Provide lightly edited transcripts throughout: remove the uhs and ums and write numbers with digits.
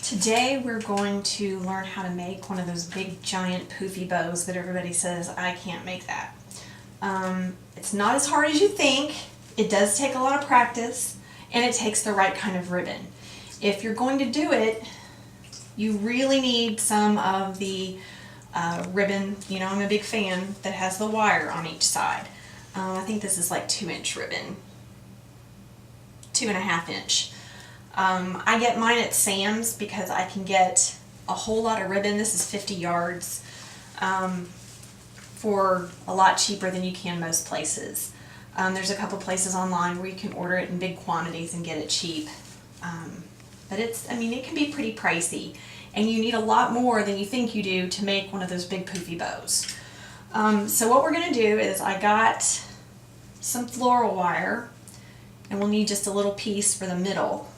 Today we're going to learn how to make one of those big giant poofy bows that everybody says, I can't make that. It's not as hard as you think. It does take a lot of practice, and it takes the right kind of ribbon. If you're going to do it, you really need some of the ribbon. You know, I'm a big fan that has the wire on each side. I think this is like 2-inch ribbon, 2.5 inch. I get mine at Sam's because I can get a whole lot of ribbon. This is 50 yards for a lot cheaper than you can most places. There's a couple places online where you can order it in big quantities and get it cheap. But it can be pretty pricey, and you need a lot more than you think you do to make one of those big poofy bows. So what we're going to do is I got some floral wire, and we'll need just a little piece for the middle.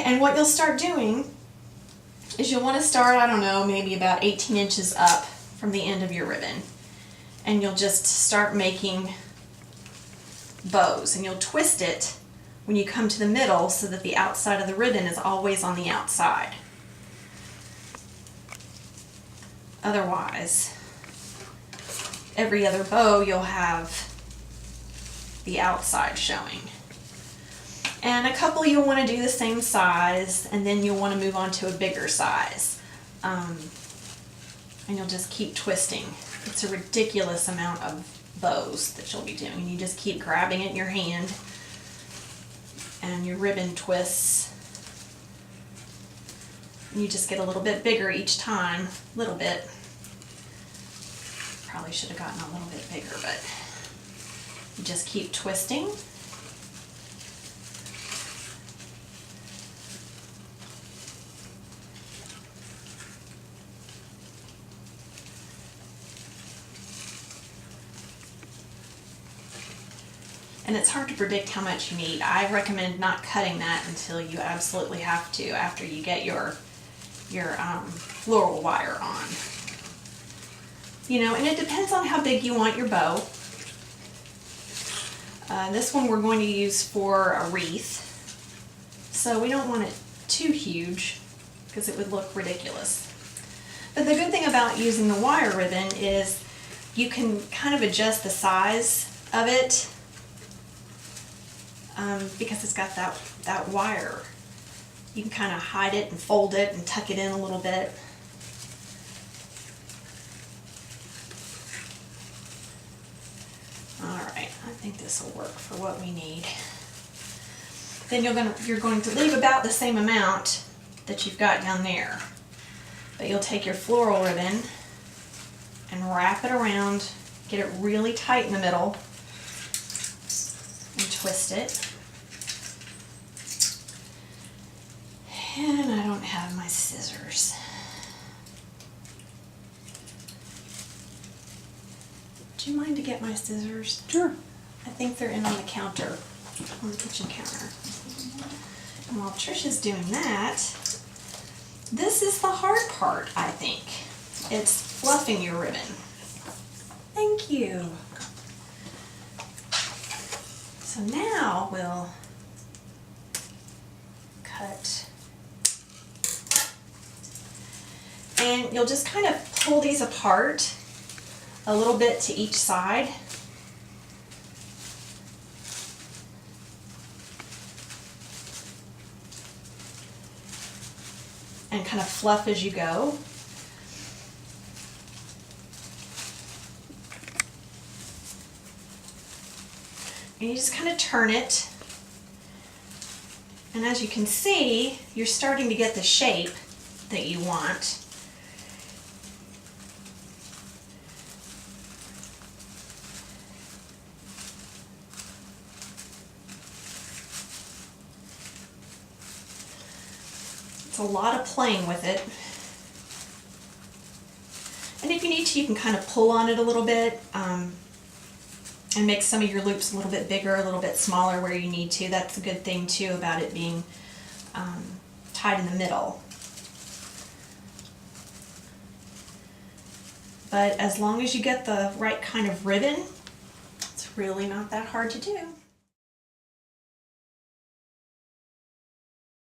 And what you'll start doing is you'll want to start, I don't know, maybe about 18 inches up from the end of your ribbon. And you'll just start making bows, and you'll twist it when you come to the middle so that the outside of the ribbon is always on the outside. Otherwise, every other bow you'll have the outside showing. And a couple you'll want to do the same size, and then you'll want to move on to a bigger size. And you'll just keep twisting. It's a ridiculous amount of bows that you'll be doing. You just keep grabbing it in your hand, and your ribbon twists. And you just get a little bit bigger each time, a little bit. Probably should have gotten a little bit bigger, but you just keep twisting. And it's hard to predict how much you need. I recommend not cutting that until you absolutely have to, after you get your floral wire on. You know, and it depends on how big you want your bow. This one we're going to use for a wreath, so we don't want it too huge because it would look ridiculous. But the good thing about using the wire ribbon is you can kind of adjust the size of it. Because it's got that wire. You can kind of hide it and fold it and tuck it in a little bit. Alright, I think this will work for what we need. Then you're going to leave about the same amount that you've got down there. But you'll take your floral ribbon and wrap it around, get it really tight in the middle, and twist it. And I don't have my scissors. Do you mind to get my scissors? Sure. I think they're in on the counter, on the kitchen counter. And while Trisha's doing that, this is the hard part, I think. It's fluffing your ribbon. Thank you. So now we'll cut, and you'll just kind of pull these apart a little bit to each side. And kind of fluff as you go. And you just kind of turn it, and as you can see, you're starting to get the shape that you want. It's a lot of playing with it. And if you need to, you can kind of pull on it a little bit. And make some of your loops a little bit bigger, a little bit smaller where you need to. That's a good thing too about it being tied in the middle. But as long as you get the right kind of ribbon, it's really not that hard to do.